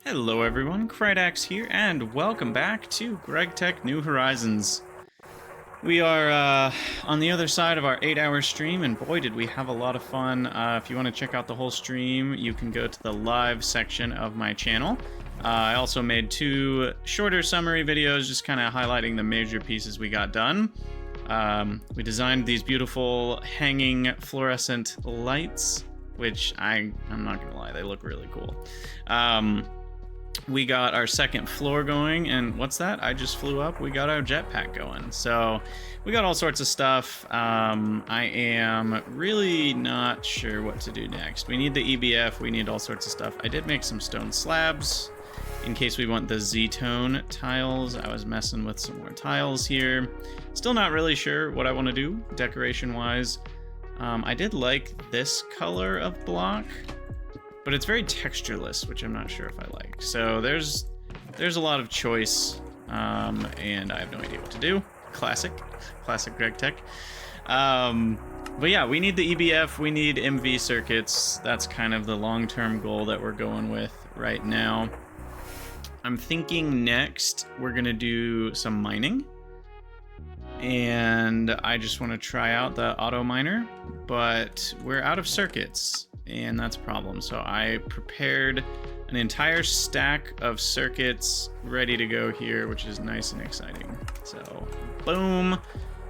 Hello everyone, GregTech here, and welcome back to GregTech New Horizons. We are on the other side of our 8-hour stream, and boy did we have a lot of fun. If you want to check out the whole stream, you can go to the live section of my channel. I also made 2 shorter summary videos, just kind of highlighting the major pieces we got done. We designed these beautiful hanging fluorescent lights, which I'm not gonna lie, they look really cool. We got our second floor going, and what's that? I just flew up. We got our jetpack going. So we got all sorts of stuff. I am really not sure what to do next. We need the EBF. We need all sorts of stuff. I did make some stone slabs in case we want the Z-tone tiles. I was messing with some more tiles here. Still not really sure what I want to do decoration-wise. I did like this color of block, but it's very textureless, which I'm not sure if I like. So there's a lot of choice, and I have no idea what to do. Classic GregTech. But yeah, we need the EBF, we need MV circuits. That's kind of the long-term goal that we're going with right now. I'm thinking next we're gonna do some mining. And I just want to try out the auto miner, but we're out of circuits, and that's a problem. So I prepared an entire stack of circuits ready to go here, which is nice and exciting. So boom,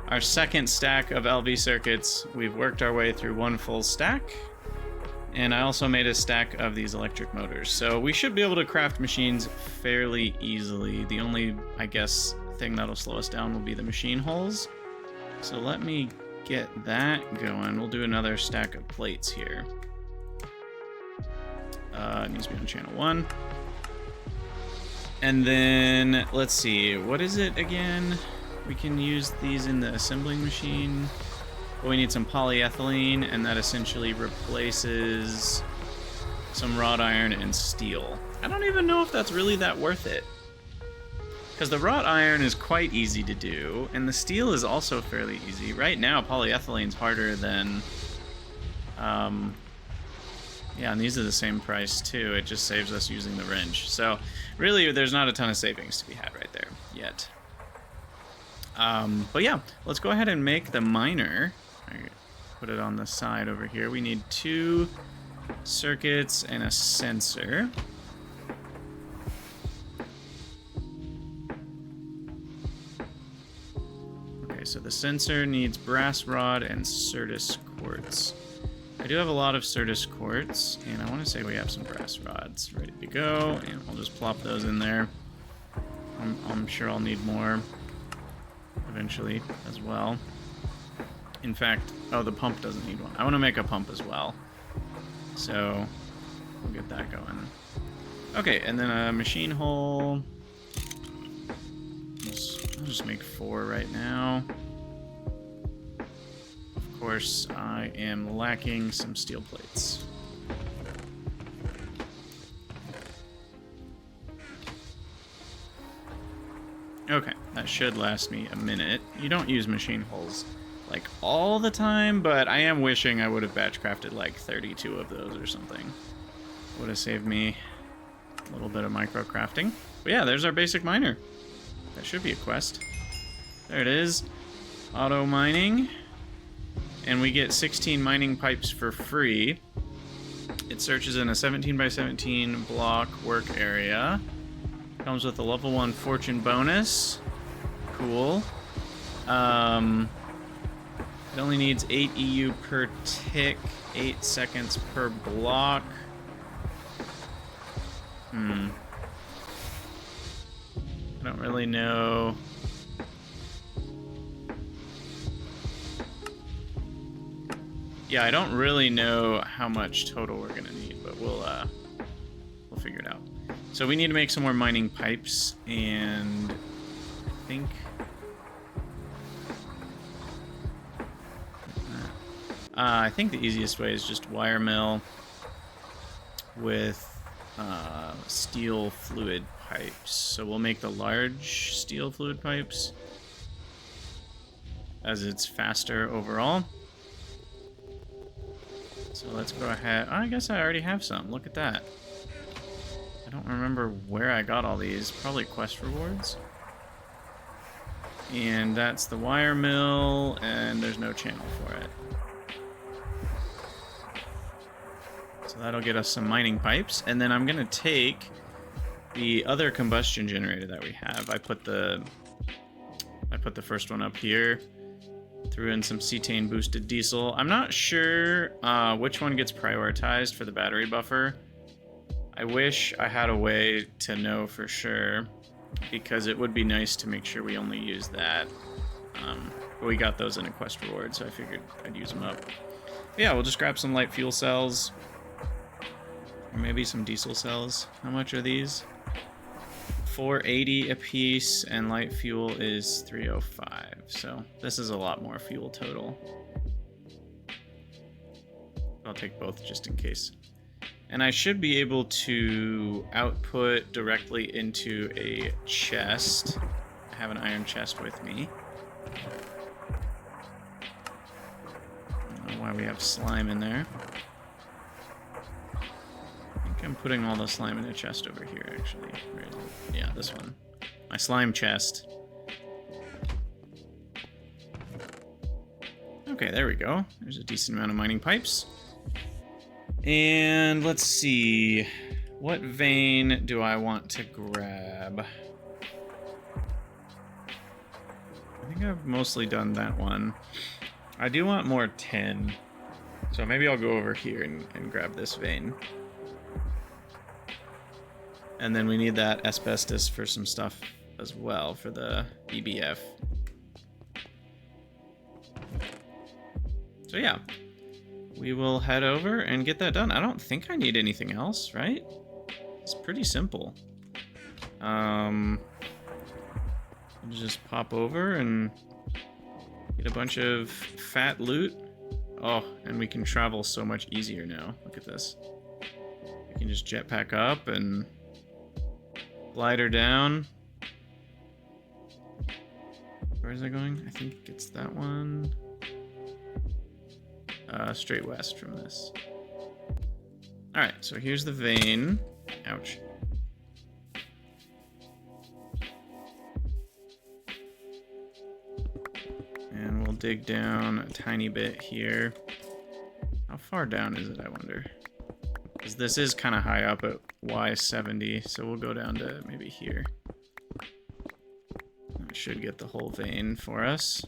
our second stack of LV circuits. We've worked our way through one full stack, and I also made a stack of these electric motors. So we should be able to craft machines fairly easily. The only, I guess, thing that'll slow us down will be the machine holes. So let me get that going. We'll do another stack of plates here. It needs to be on channel 1. And then, let's see, what is it again? We can use these in the assembling machine. But we need some polyethylene, and that essentially replaces some wrought iron and steel. I don't even know if that's really that worth it, because the wrought iron is quite easy to do, and the steel is also fairly easy. Right now, polyethylene's harder than... yeah, and these are the same price too. It just saves us using the wrench. So really, there's not a ton of savings to be had right there yet. But yeah, let's go ahead and make the miner. I put it on the side over here. We need 2 circuits and a sensor. So the sensor needs brass rod and Certus quartz. I do have a lot of Certus quartz, and I want to say we have some brass rods ready to go, and I'll just plop those in there. I'm sure I'll need more eventually as well. In fact, oh, the pump doesn't need one. I want to make a pump as well. So we'll get that going. Okay, and then a machine hole. I'll just make 4 right now. Of course, I am lacking some steel plates. Okay, that should last me a minute. You don't use machine holes like all the time, but I am wishing I would have batch crafted like 32 of those or something. Would have saved me a little bit of micro crafting. But yeah, there's our basic miner. That should be a quest. There it is. Auto mining. And we get 16 mining pipes for free. It searches in a 17 by 17 block work area. Comes with a level 1 fortune bonus. Cool. It only needs 8 EU per tick, 8 seconds per block. I don't really know. Yeah, I don't really know how much total we're gonna need, but we'll figure it out. So we need to make some more mining pipes, and I think the easiest way is just wire mill with steel fluid pipes. So we'll make the large steel fluid pipes, as it's faster overall. So let's go ahead. Oh, I guess I already have some. Look at that. don't remember where I got all these. Probably quest rewards. And that's the wire mill, and there's no channel for it. So that'll get us some mining pipes, and then I'm gonna take the other combustion generator that we have. I put the first one up here. Threw in some cetane boosted diesel. I'm not sure which one gets prioritized for the battery buffer. I wish I had a way to know for sure, because it would be nice to make sure we only use that. But we got those in a quest reward, so I figured I'd use them up. But yeah, we'll just grab some light fuel cells. Or maybe some diesel cells. How much are these? 480 a piece, and light fuel is 305. So this is a lot more fuel total. I'll take both just in case. And I should be able to output directly into a chest. I have an iron chest with me. I don't know why we have slime in there. I think I'm putting all the slime in a chest over here, actually. Where is it? Yeah, this one. My slime chest. Okay, there we go. There's a decent amount of mining pipes. And let's see. What vein do I want to grab? I think I've mostly done that one. I do want more tin. So maybe I'll go over here and grab this vein. And then we need that asbestos for some stuff as well for the EBF. So yeah, we will head over and get that done. I don't think I need anything else, right? It's pretty simple. Just pop over and get a bunch of fat loot. Oh, and we can travel so much easier now. Look at this. We can just jetpack up and glider down. Where is it going? I think it's that one. Straight west from this. Alright, so here's the vein. Ouch. And we'll dig down a tiny bit here. How far down is it, I wonder? Because this is kind of high up at Y70, so we'll go down to maybe here. That should get the whole vein for us.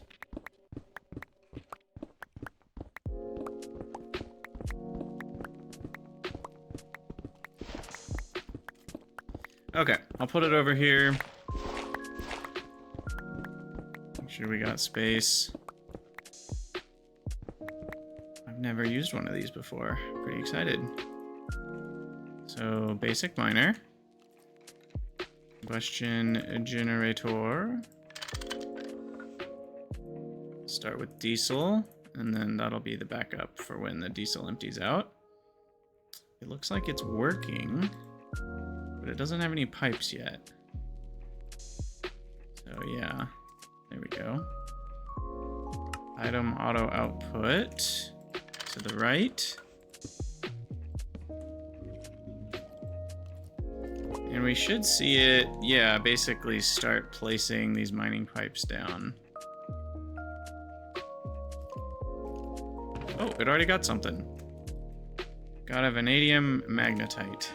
Okay, I'll put it over here. Make sure we got space. I've never used one of these before. Pretty excited. So, basic miner. Combustion generator. Start with diesel, and then that'll be the backup for when the diesel empties out. It looks like it's working, but it doesn't have any pipes yet. So yeah, there we go. Item auto output to the right. And we should see it, yeah, basically start placing these mining pipes down. Oh, it already got something. Got a vanadium magnetite.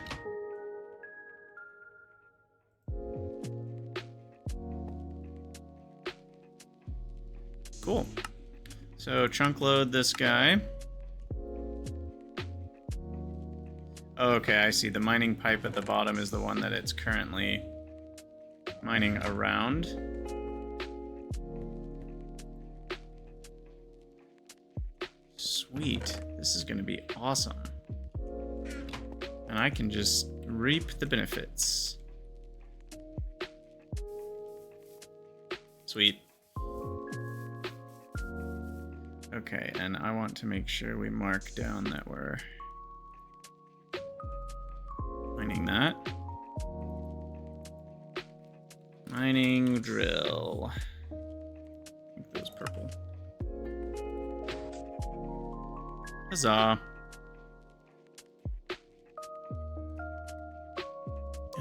Cool. So chunk load this guy. Okay, I see. The mining pipe at the bottom is the one that it's currently mining around. Sweet. This is going to be awesome. And I can just reap the benefits. Sweet. Okay, and I want to make sure we mark down that we're mining that. Mining drill. I think that was purple. Huzzah.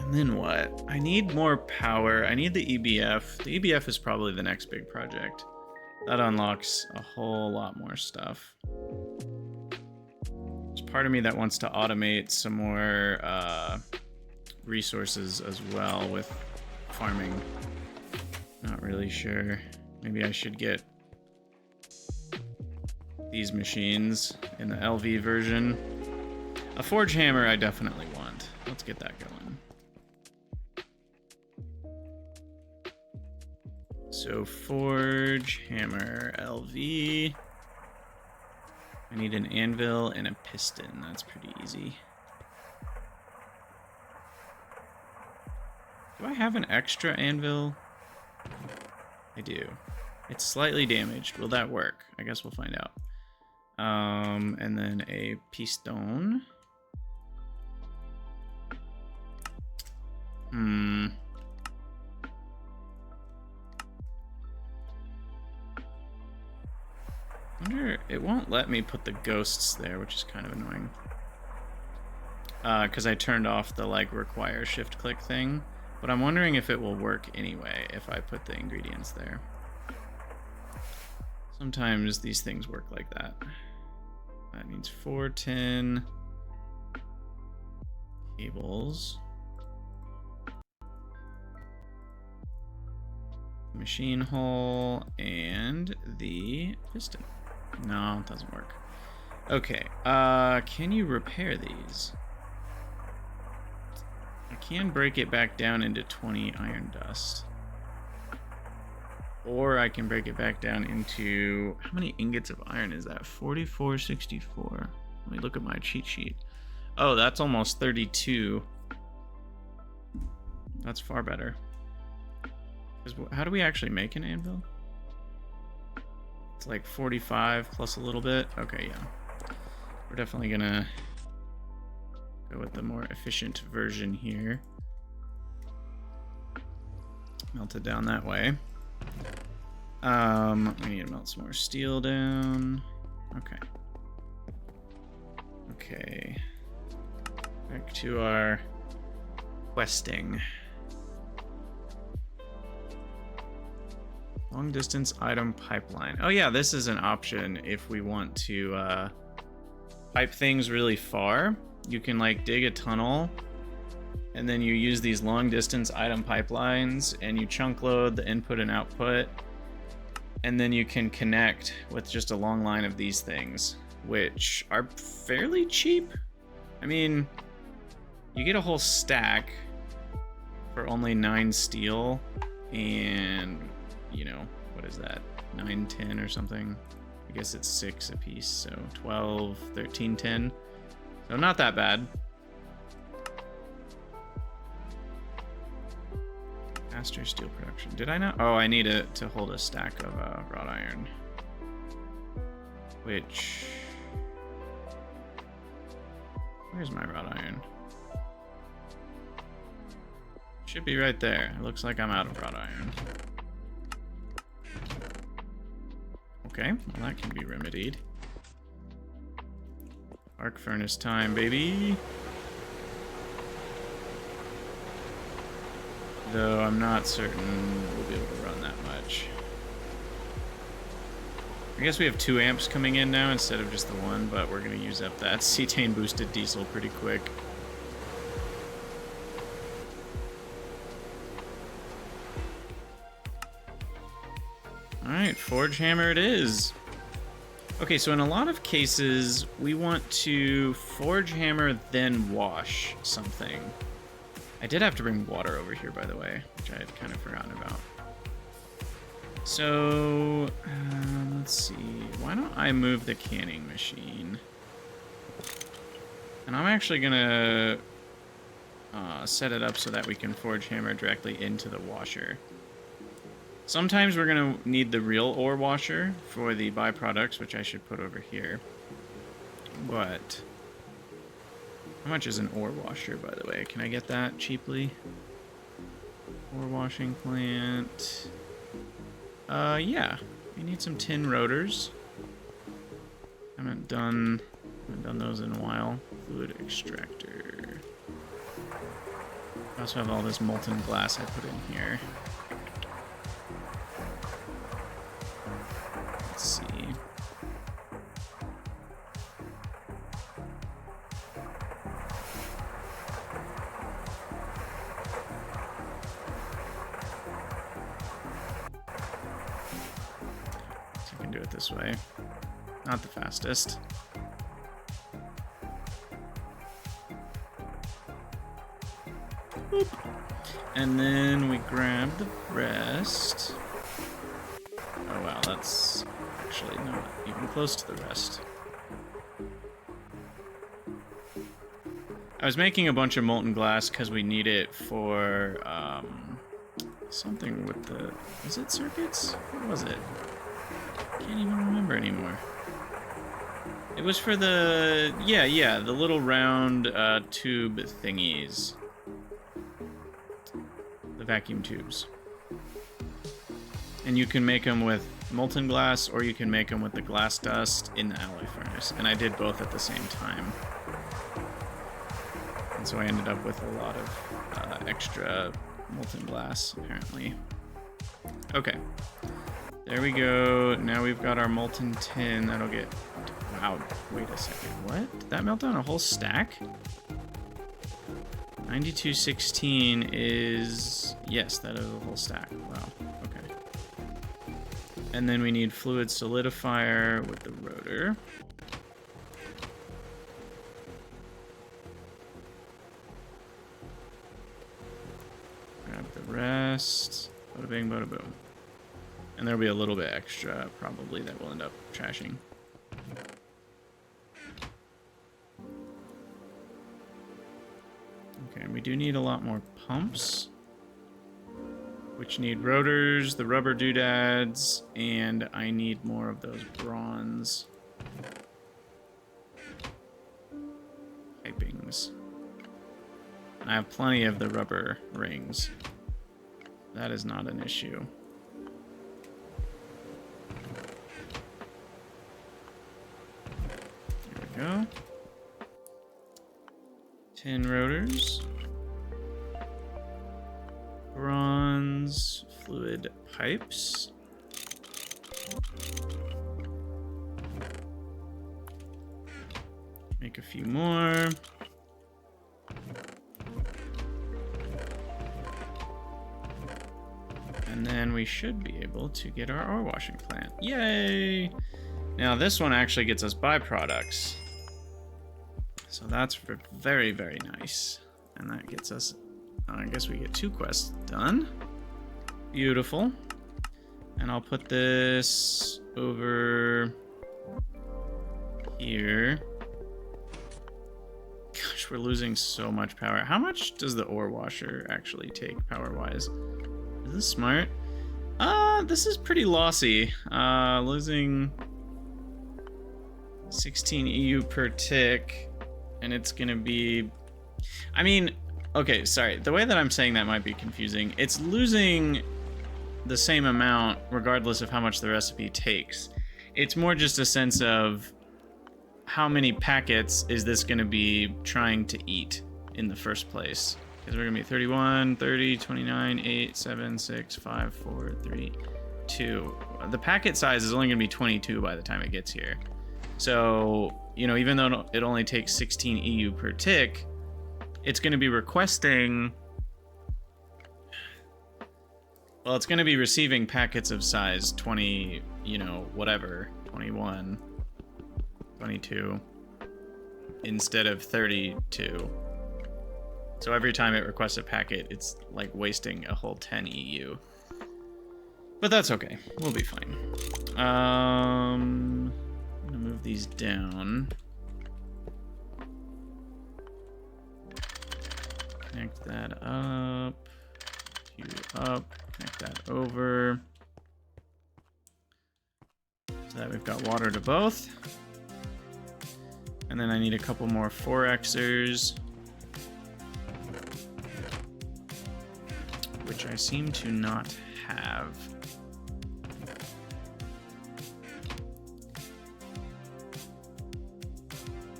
And then what? I need more power. I need the EBF. The EBF is probably the next big project. That unlocks a whole lot more stuff. There's part of me that wants to automate some more resources as well with farming. Not really sure. Maybe I should get these machines in the LV version. A forge hammer I definitely want. Let's get that going. So forge, hammer, LV. I need an anvil and a piston. That's pretty easy. Do I have an extra anvil? I do. It's slightly damaged. Will that work? I guess we'll find out. And then a piston. Wonder, it won't let me put the ghosts there, which is kind of annoying. Because I turned off the like require shift click thing. But I'm wondering if it will work anyway if I put the ingredients there. Sometimes these things work like that. That needs 410 cables. Machine hull and the piston. No, it doesn't work. Okay, can you repair these? I can break it back down into 20 iron dust. Or I can break it back down into... How many ingots of iron is that? 4464. Let me look at my cheat sheet. Oh, that's almost 32. That's far better. How do we actually make an anvil? It's like 45 plus a little bit. Okay, yeah. We're definitely gonna go with the more efficient version here. Melt it down that way. We need to melt some more steel down. Okay. Okay. Back to our questing. Long distance item pipeline. Oh yeah, this is an option if we want to pipe things really far. You can like dig a tunnel and then you use these long distance item pipelines and you chunk load the input and output, and then you can connect with just a long line of these things, which are fairly cheap. I mean, you get a whole stack for only 9 steel and, you know, what is that, 9, 10 or something? I guess it's 6 a piece, so 12, 13, 10. So not that bad. Faster steel production. Did I not? Oh, I need it to hold a stack of wrought iron. Which... Where's my wrought iron? Should be right there. It looks like I'm out of wrought iron. Okay, well that can be remedied. Arc furnace time, baby. Though I'm not certain we'll be able to run that much. I guess we have 2 amps coming in now instead of just the 1, but we're going to use up that cetane boosted diesel pretty quick. Alright, forge hammer it is. Okay, so in a lot of cases, we want to forge hammer, then wash something. I did have to bring water over here, by the way, which I had kind of forgotten about. So, let's see. Why don't I move the canning machine? And I'm actually going to set it up so that we can forge hammer directly into the washer. Sometimes we're going to need the real ore washer for the byproducts, which I should put over here. But how much is an ore washer, by the way? Can I get that cheaply? Ore washing plant. Yeah. We need some tin rotors. Haven't done those in a while. Fluid extractor. I also have all this molten glass I put in here. Let's see. So I can do it this way. Not the fastest. Boop. And then we grab the rest. Oh wow, that's actually not even close to the rest. I was making a bunch of molten glass because we need it for something with the... Was it circuits? What was it? Can't even remember anymore. It was for the... Yeah, the little round tube thingies. The vacuum tubes. And you can make them with molten glass, or you can make them with the glass dust in the alloy furnace. And I did both at the same time. And so I ended up with a lot of extra molten glass, apparently. Okay. There we go. Now we've got our molten tin. That'll get... Wow, wait a second. What? Did that melt down a whole stack? 9216 is... Yes, that is a whole stack. Wow, okay. And then we need fluid solidifier with the rotor. Grab the rest. Bada bing, bada boom. And there'll be a little bit extra, probably, that we'll end up trashing. Okay, we do need a lot more pumps, which need rotors, the rubber doodads, and I need more of those bronze pipings. And I have plenty of the rubber rings. That is not an issue. There we go. Tin rotors. Bronze fluid pipes. Make a few more. And then we should be able to get our ore washing plant. Yay! Now this one actually gets us byproducts. So that's very, very nice. And that gets us, I guess we get 2 quests done. Beautiful. And I'll put this over here. Gosh, we're losing so much power. How much does the ore washer actually take power-wise? Is this smart? This is pretty lossy. Losing 16 EU per tick. And it's gonna be... I mean, okay, sorry. The way that I'm saying that might be confusing. It's losing the same amount regardless of how much the recipe takes. It's more just a sense of how many packets is this gonna be trying to eat in the first place. Because we're gonna be 31, 30, 29, 8, 7, 6, 5, 4, 3, 2. The packet size is only gonna be 22 by the time it gets here. So, you know, even though it only takes 16 EU per tick, it's going to be requesting... Well, it's going to be receiving packets of size 20, you know, whatever, 21, 22, instead of 32. So every time it requests a packet, it's like wasting a whole 10 EU. But that's okay. We'll be fine. I'm gonna move these down. Connect that up. You up. Connect that over. So that we've got water to both. And then I need a couple more 4Xers. Which I seem to not have.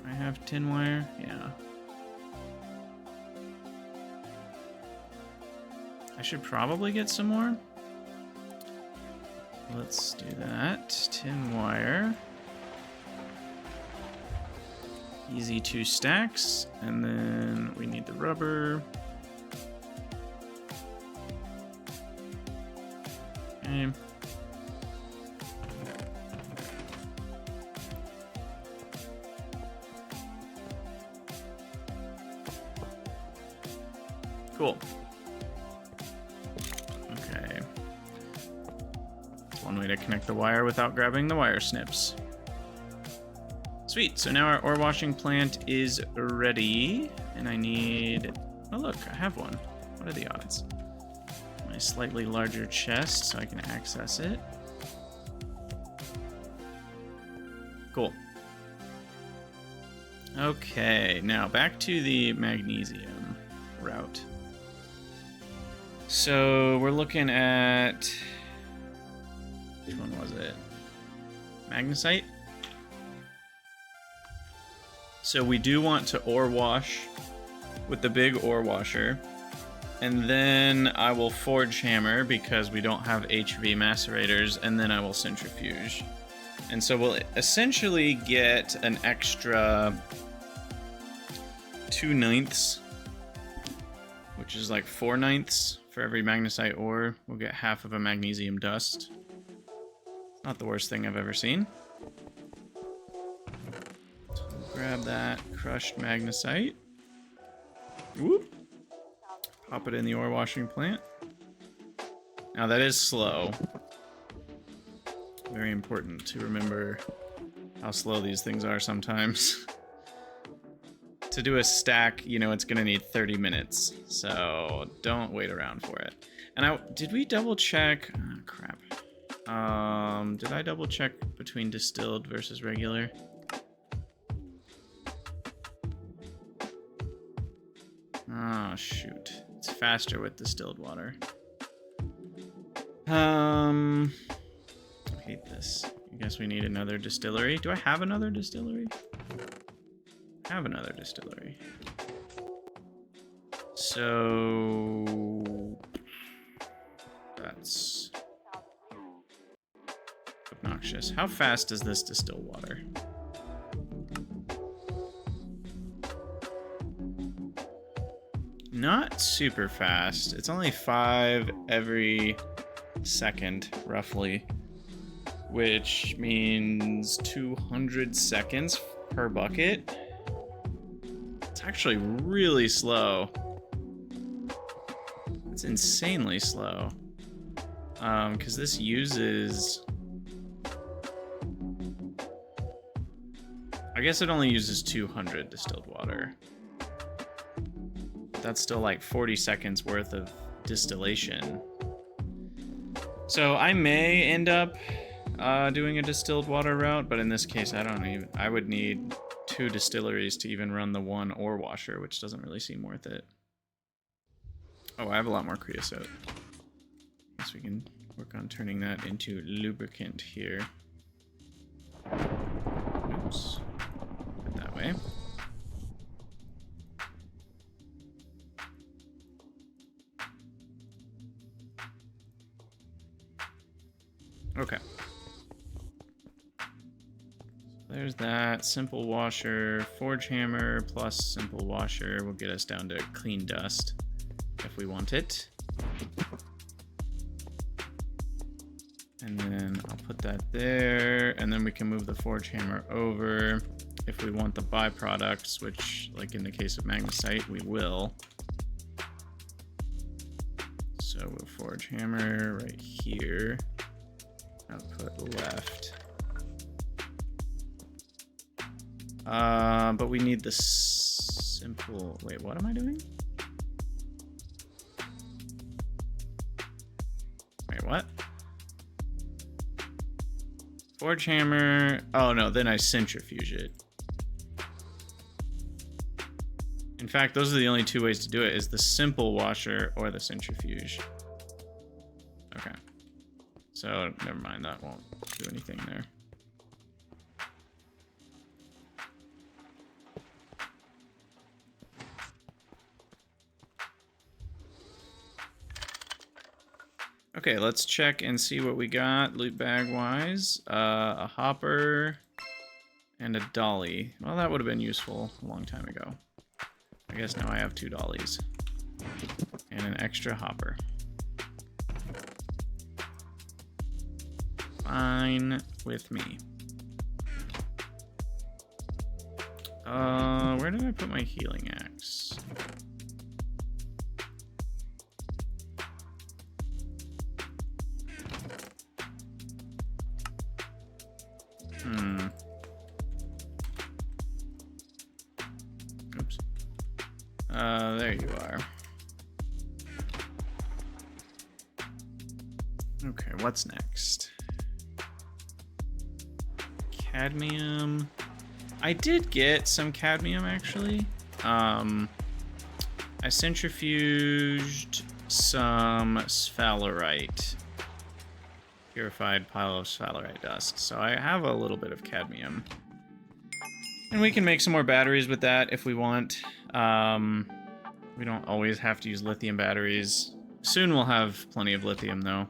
I have tin wire? Yeah. I should probably get some more. Let's do that. Tin wire. Easy 2 stacks. And then we need the rubber. Okay. Cool. Okay. That's one way to connect the wire without grabbing the wire snips. Sweet, so now our ore washing plant is ready, and I need, oh look, I have one. What are the odds? My slightly larger chest so I can access it. Cool. Okay, now back to the magnesium route. So we're looking at, which one was it? Magnesite? So we do want to ore wash with the big ore washer, and then I will forge hammer because we don't have HV macerators, and then I will centrifuge. And so we'll essentially get an extra 2/9, which is like 4/9 for every magnesite ore. We'll get half of a magnesium dust. Not the worst thing I've ever seen. Grab that crushed magnesite. Whoop. Pop it in the ore washing plant. Now that is slow. Very important to remember how slow these things are sometimes. To do a stack, you know, it's gonna need 30 minutes. So don't wait around for it. And did we double check? Oh, crap. Did I double check between distilled versus regular? Oh, shoot. It's faster with distilled water. I hate this. I guess we need another distillery. Do I have another distillery? I have another distillery. So that's obnoxious. How fast does this distill water? Not super fast. It's only 5 every second, roughly, which means 200 seconds per bucket. It's actually really slow. It's insanely slow. Because this uses... I guess it only uses 200 distilled water. That's still like 40 seconds worth of distillation. So I may end up doing a distilled water route, but in this case, I would need 2 distilleries to even run the 1 ore washer, which doesn't really seem worth it. Oh, I have a lot more creosote. Guess we can work on turning that into lubricant here. Oops. Put it that way. Okay. There's that. Simple washer, forge hammer plus simple washer will get us down to clean dust if we want it. And then I'll put that there, and then we can move the forge hammer over if we want the byproducts, which, like in the case of magnesite, we will. So we'll forge hammer right here. Output left. But we need the simple... Wait, what am I doing? Wait, what? Forge hammer... Oh, no, then I centrifuge it. In fact, those are the only 2 ways to do it, is the simple washer or the centrifuge. Okay. So, never mind, that won't do anything there. Okay, let's check and see what we got loot bag wise. A hopper and a dolly. Well, that would have been useful a long time ago. I guess now I have 2 dollies and an extra hopper. Fine with me. Where did I put my healing axe? Oops. There you are. Okay, what's next? Cadmium. I did get some cadmium, actually. I centrifuged some sphalerite. Purified pile of sphalerite dust. So I have a little bit of cadmium. And we can make some more batteries with that if we want. We don't always have to use lithium batteries. Soon we'll have plenty of lithium, though.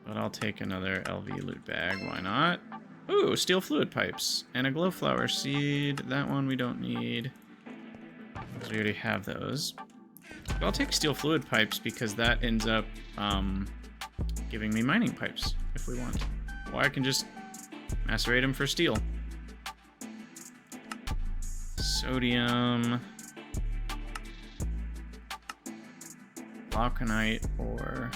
But I'll take another LV loot bag. Why not? Ooh, steel fluid pipes. And a glowflower seed. That one we don't need. Because we already have those. But I'll take steel fluid pipes because that ends up giving me mining pipes if we want. Or I can just macerate them for steel. Sodium. Glauconite or...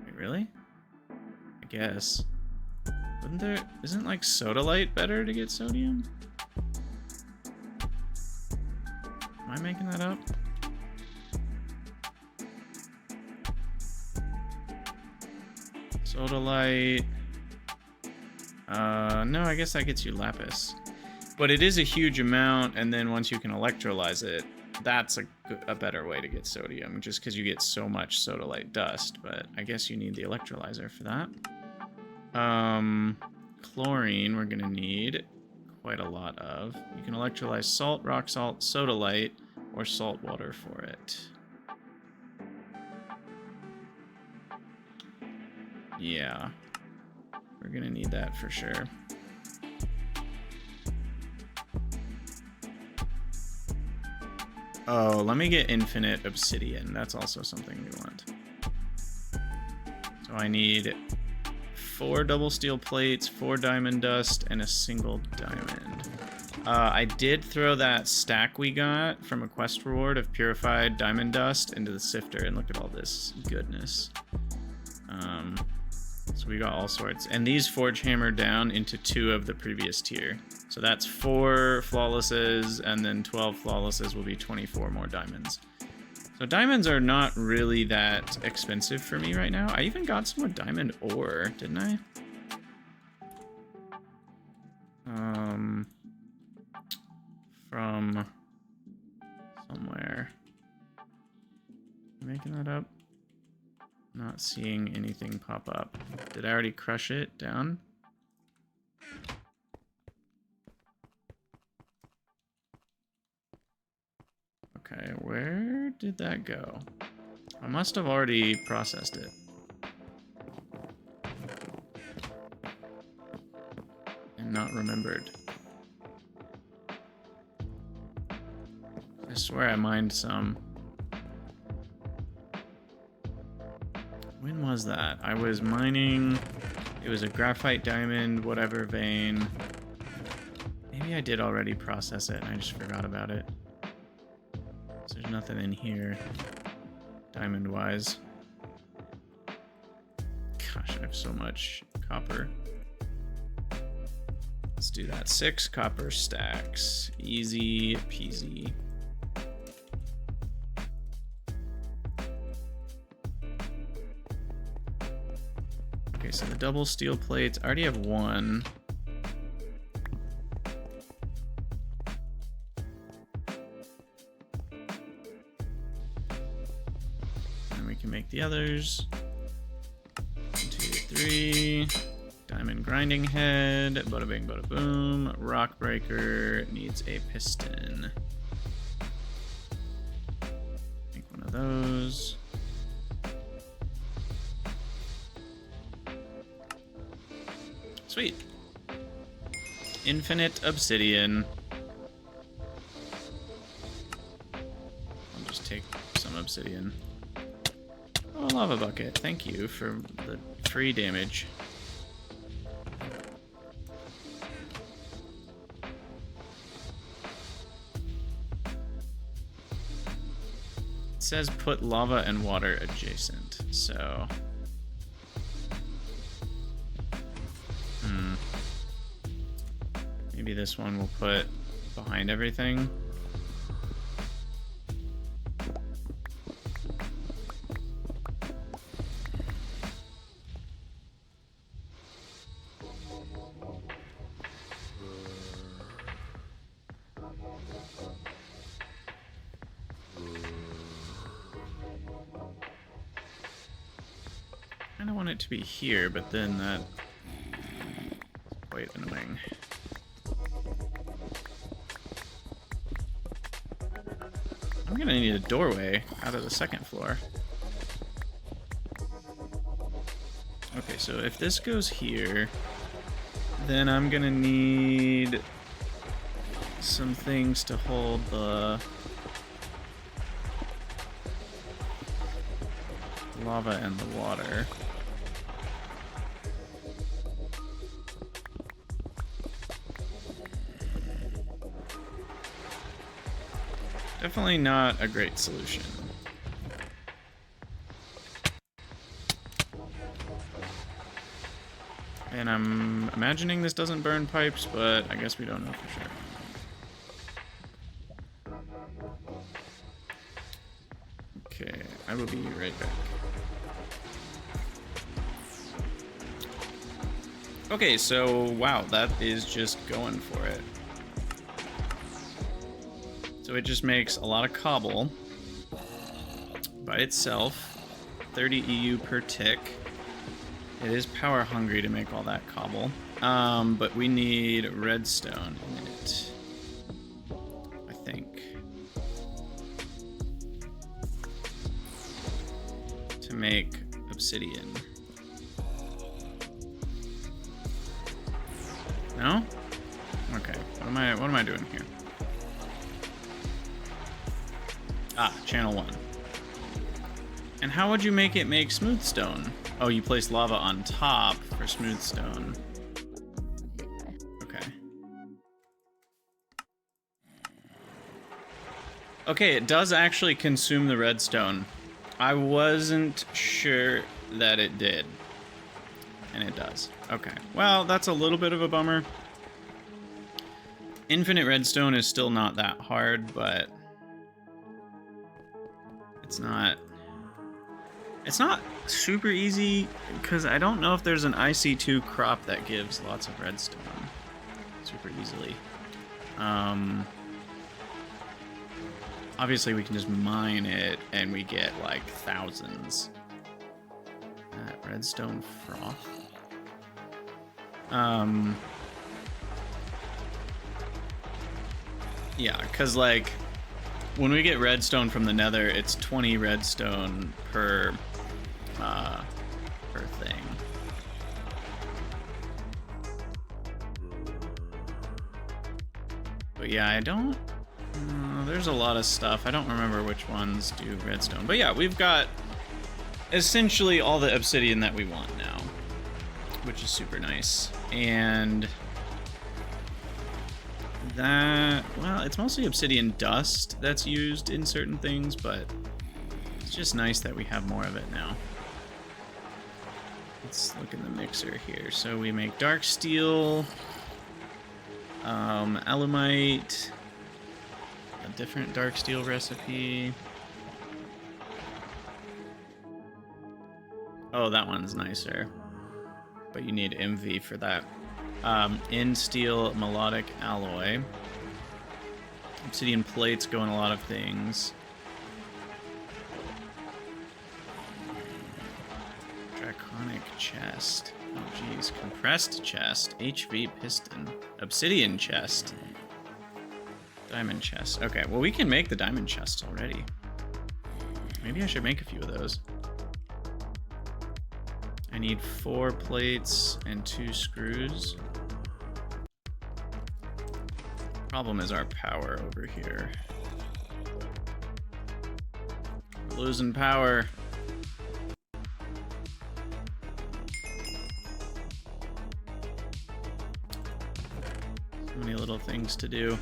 Wait, really? I guess. Wouldn't there... Isn't like sodalite better to get sodium? Am I making that up? Sodalite. No, I guess that gets you lapis. But it is a huge amount, and then once you can electrolyze it, that's a better way to get sodium, just because you get so much sodalite dust, but I guess you need the electrolyzer for that. Chlorine we're gonna need quite a lot of. You can electrolyze salt, rock salt, sodalite, or salt water for it. Yeah, we're gonna need that for sure. Oh, let me get infinite obsidian. That's also something we want. So I need 4 double steel plates, 4 diamond dust, and a single diamond. I did throw that stack we got from a quest reward of purified diamond dust into the sifter, and look at all this goodness. So we got all sorts. And these forge hammer down into 2 of the previous tier. So that's 4 flawlesses, and then 12 flawlesses will be 24 more diamonds. So diamonds are not really that expensive for me right now. I even got some more diamond ore, didn't I? From somewhere. Am I making that up? Not seeing anything pop up. Did I already crush it down? Okay, where did that go? I must have already processed it. And not remembered. I swear I mined some. When was that? I was mining... It was a graphite diamond, whatever vein. Maybe I did already process it and I just forgot about it. So there's nothing in here, diamond-wise. Gosh, I have so much copper. Let's do that. 6 copper stacks. Easy peasy. Okay, so the double steel plates. I already have 1. And we can make the others. 1, 2, 3. Diamond grinding head. Bada bing, bada boom. Rock breaker needs a piston. Make one of those. Sweet. Infinite obsidian. I'll just take some obsidian. Oh, a lava bucket. Thank you for the free damage. It says put lava and water adjacent, so... Maybe this one we'll put behind everything. I don't want it to be here, but then that's quite annoying. I'm gonna need a doorway out of the second floor. Okay, so if this goes here, then I'm gonna need some things to hold the lava and the water. Definitely not a great solution. And I'm imagining this doesn't burn pipes, but I guess we don't know for sure. Okay, I will be right back. Okay, so wow, that is just going for it. So it just makes a lot of cobble by itself, 30 EU per tick. It is power hungry to make all that cobble, but we need redstone in it, I think, to make obsidian. No? Okay, what am I doing here? Ah, channel 1. And how would you make it make smooth stone? Oh, you place lava on top for smooth stone. Okay. Okay, it does actually consume the redstone. I wasn't sure that it did. And it does. Okay. Well, that's a little bit of a bummer. Infinite redstone is still not that hard, but... It's not super easy, because I don't know if there's an IC2 crop that gives lots of redstone super easily. Obviously we can just mine it and we get like thousands. Redstone froth. Yeah, because like when we get redstone from the nether, it's 20 redstone per thing. But yeah, I don't... there's a lot of stuff. I don't remember which ones do redstone. But yeah, we've got essentially all the obsidian that we want now, which is super nice. And that... well, it's mostly obsidian dust that's used in certain things, but it's just nice that we have more of it now. Let's look in the mixer here. So we make dark steel, alumite, a different dark steel recipe. Oh, that one's nicer, but you need MV for that. In steel melodic alloy. Obsidian plates go in a lot of things. Draconic chest. Oh geez. Compressed chest. HV piston. Obsidian chest. Diamond chest. Okay, well we can make the diamond chest already. Maybe I should make a few of those. I need 4 plates and 2 screws. Problem is our power over here. Losing power. So many little things to do.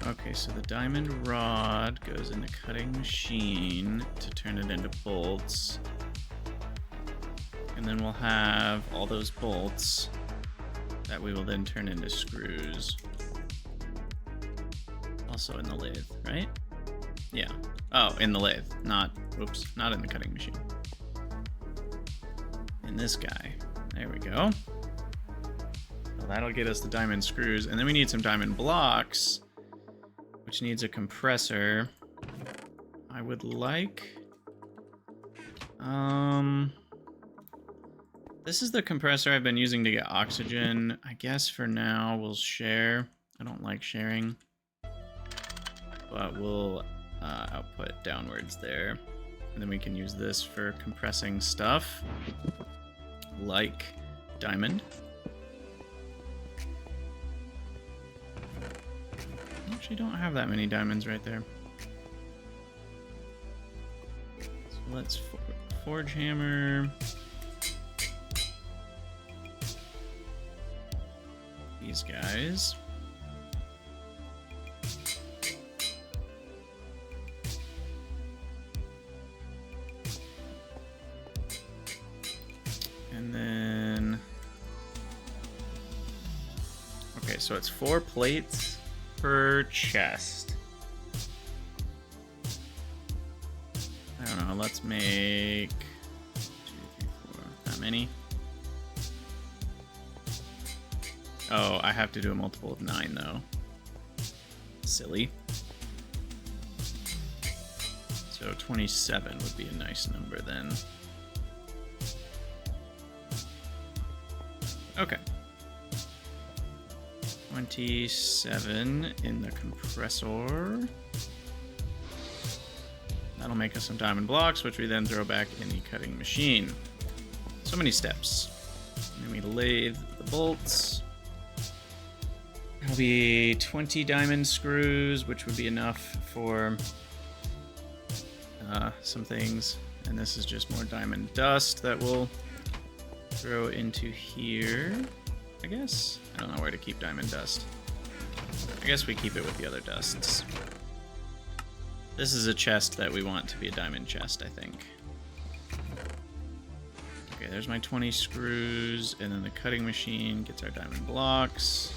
Okay, so the diamond rod goes in the cutting machine to turn it into bolts. And then we'll have all those bolts that we will then turn into screws. Also in the lathe, right? Yeah. Oh, in the lathe, not in the cutting machine. In this guy. There we go. So that'll get us the diamond screws, and then we need some diamond blocks, which needs a compressor. I would like... This is the compressor I've been using to get oxygen. I guess for now we'll share. I don't like sharing. But we'll output downwards there. And then we can use this for compressing stuff. Like diamond. I actually don't have that many diamonds right there. So let's forge hammer. These guys. And then... Okay, so it's 4 plates per chest. I don't know, let's make 2, 3, 4, that many. Oh, I have to do a multiple of 9 though. Silly. So 27 would be a nice number then. Okay. 27 in the compressor. That'll make us some diamond blocks, which we then throw back in the cutting machine. So many steps. And then we lathe the bolts. That'll be 20 diamond screws, which would be enough for some things. And this is just more diamond dust that we'll throw into here, I guess. I don't know where to keep diamond dust. I guess we keep it with the other dusts. This is a chest that we want to be a diamond chest, I think. Okay, there's my 20 screws, and then the cutting machine gets our diamond blocks.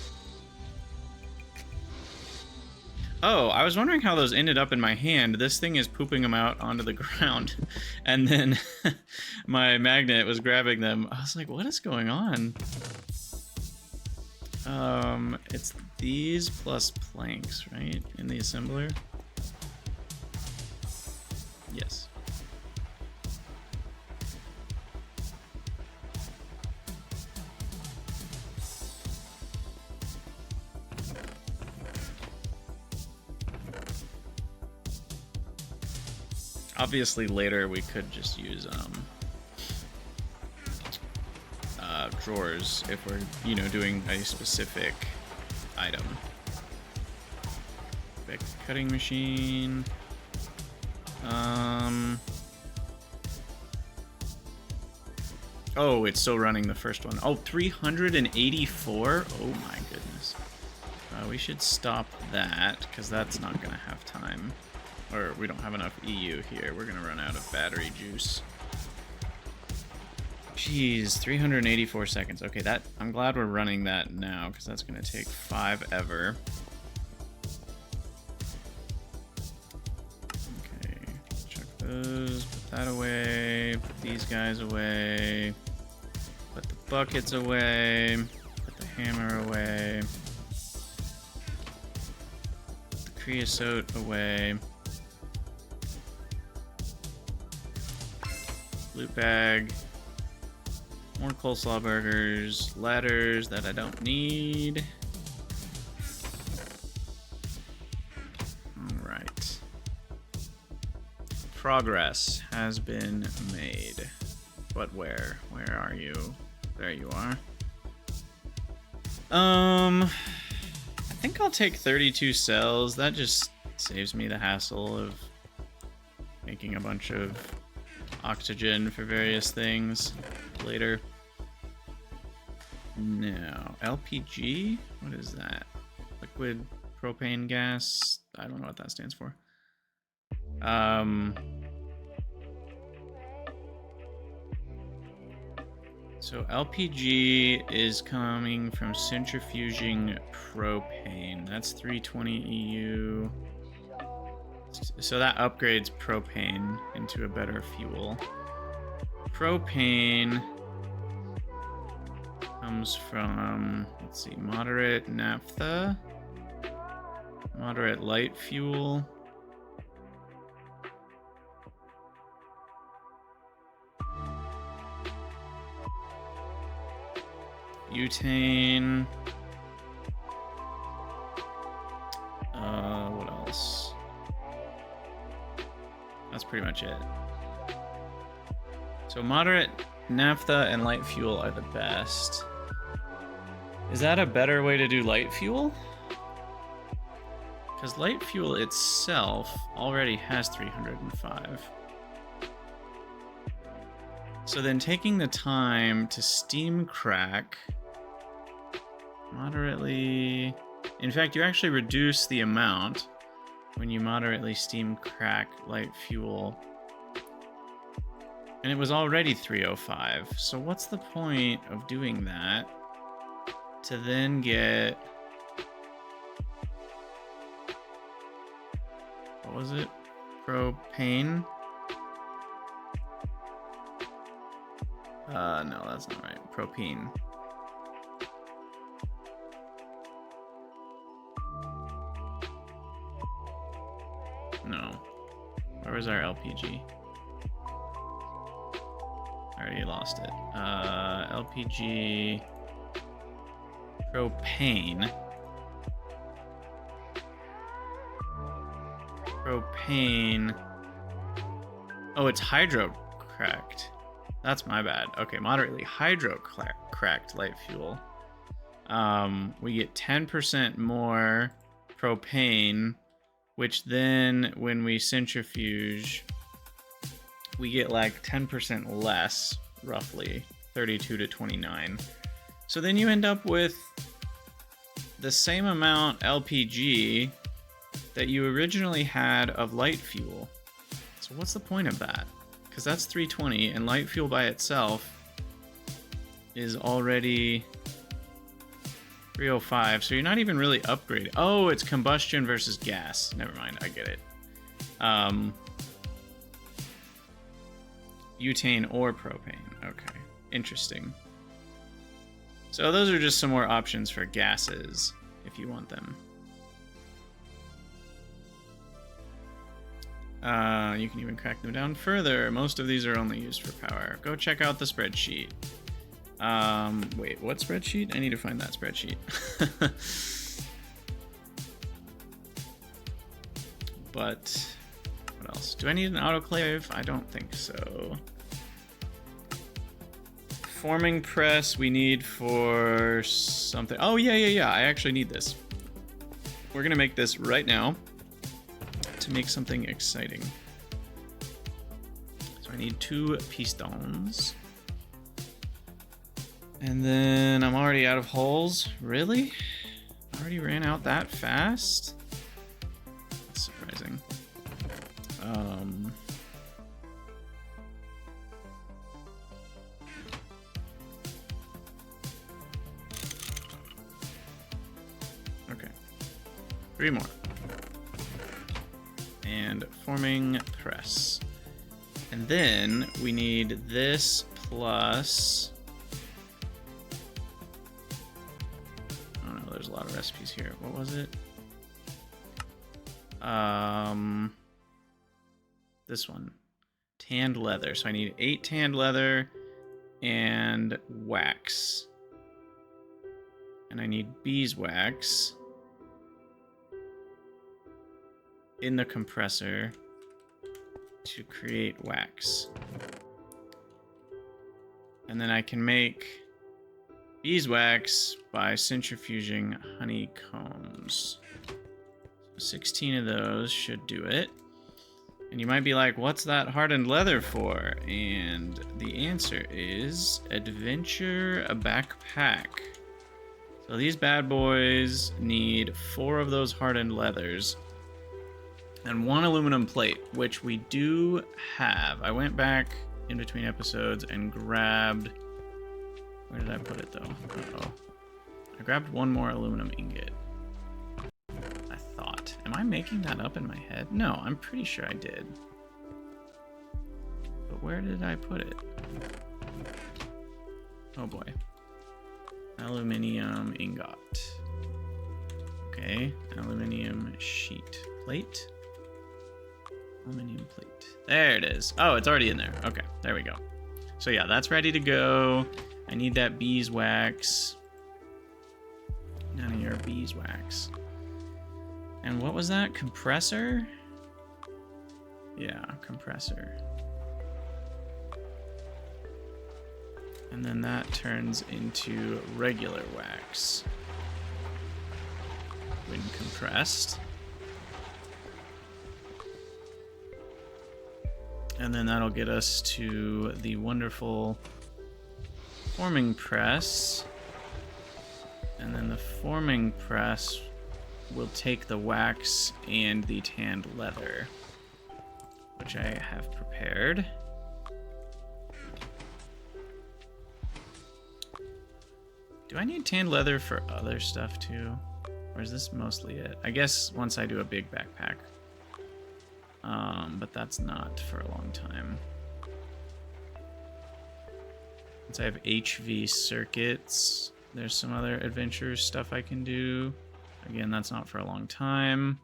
Oh, I was wondering how those ended up in my hand. This thing is pooping them out onto the ground. And then my magnet was grabbing them. I was like, what is going on? It's these plus planks, right? In the assembler? Yes. Obviously, later we could just use drawers if we're, you know, doing a specific item. Back to the cutting machine. Oh, it's still running the first one. Oh, 384? Oh my goodness. We should stop that, because that's not going to have time. Or we don't have enough EU here. We're gonna run out of battery juice. Jeez, 384 seconds. Okay, I'm glad we're running that now, because that's gonna take 5 ever. Okay, check those, put that away, put these guys away, put the buckets away, put the hammer away, put the creosote away. Loot bag, more coleslaw burgers, ladders that I don't need. Alright. Progress has been made. But where? Where are you? There you are. I think I'll take 32 cells. That just saves me the hassle of making a bunch of oxygen for various things later. No. LPG? What is that? Liquid propane gas? I don't know what that stands for. So LPG is coming from centrifuging propane. That's 320 EU. So that upgrades propane into a better fuel. Propane comes from, let's see, moderate naphtha, moderate light fuel. Butane. What else? That's pretty much it. So moderate naphtha and light fuel are the best. Is that a better way to do light fuel? Because light fuel itself already has 305. So then taking the time to steam crack moderately... In fact, you actually reduce the amount when you moderately steam crack light fuel. And it was already 305. So what's the point of doing that to then get... What was it? Propane? No, that's not right. Propene. No. Where was our LPG? I already lost it. LPG... Propane. Propane... Oh, it's hydro-cracked. That's my bad. Okay, moderately hydro-cracked light fuel. We get 10% more propane, which then, when we centrifuge, we get like 10% less, roughly, 32 to 29. So then you end up with the same amount LPG that you originally had of light fuel. So what's the point of that? Because that's 320, and light fuel by itself is already 305, so you're not even really upgrading. Oh, it's combustion versus gas. Never mind, I get it. Butane or propane. Okay, interesting. So those are just some more options for gases, if you want them. You can even crack them down further. Most of these are only used for power. Go check out the spreadsheet. Wait, what spreadsheet? I need to find that spreadsheet. But what else? Do I need an autoclave? I don't think so. Forming press we need for something. Oh, yeah. I actually need this. We're gonna make this right now to make something exciting. So I need 2 pistons. And then I'm already out of holes. Really? I already ran out that fast? That's surprising. Okay. 3 more. And forming press. And then we need this plus... Oh no, there's a lot of recipes here. What was it? This one. Tanned leather. So I need 8 tanned leather and wax. And I need beeswax in the compressor to create wax. And then I can make beeswax by centrifuging honeycombs. So 16 of those should do it. And you might be like, what's that hardened leather for? And the answer is adventure backpack. So these bad boys need 4 of those hardened leathers and 1 aluminum plate, which we do have. I went back in between episodes and grabbed... Where did I put it, though? Uh-oh. I grabbed 1 more aluminum ingot. I thought. Am I making that up in my head? No, I'm pretty sure I did. But where did I put it? Oh, boy. Aluminium ingot. Okay, aluminium sheet plate. Aluminium plate. There it is. Oh, it's already in there. Okay, there we go. So yeah, that's ready to go. I need that beeswax. None of your beeswax. And what was that? Compressor? Yeah, compressor. And then that turns into regular wax when compressed. And then that'll get us to the wonderful forming press. And then the forming press will take the wax and the tanned leather, which I have prepared. Do I need tanned leather for other stuff too? Or is this mostly it? I guess once I do a big backpack. But that's not for a long time. Since I have HV circuits, there's some other adventure stuff I can do. Again, that's not for a long time.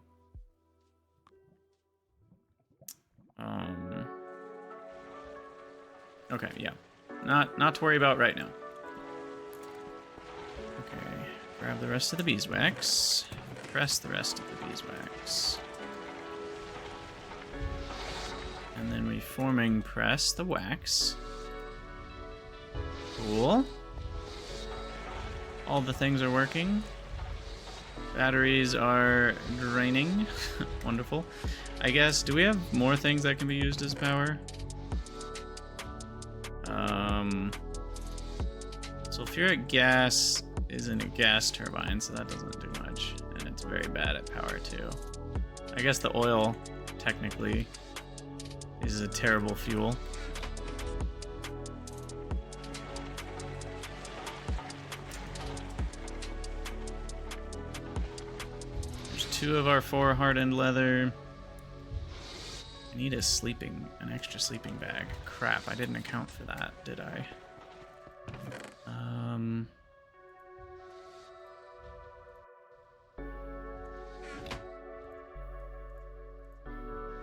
Okay, yeah. Not to worry about right now. Okay, grab the rest of the beeswax. Press the rest of the beeswax. And then we forming press the wax. Cool. All the things are working. Batteries are draining. Wonderful. I guess, do we have more things that can be used as power? Sulfuric gas isn't a gas turbine, so that doesn't do much. And it's very bad at power, too. I guess the oil, technically, is a terrible fuel. There's 2 of our 4 hardened leather. I need an extra sleeping bag. Crap, I didn't account for that, did I?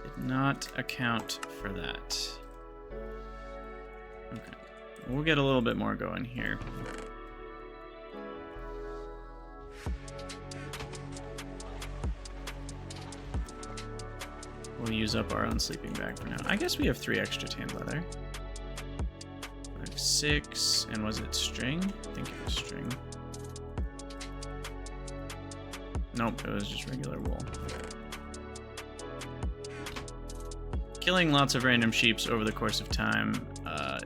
Did not account for that. Okay, we'll get a little bit more going here. We'll use up our own sleeping bag for now. I guess we have 3 extra tanned leather. 5, 6, and was it string? I think it was string. Nope, it was just regular wool. Killing lots of random sheeps over the course of time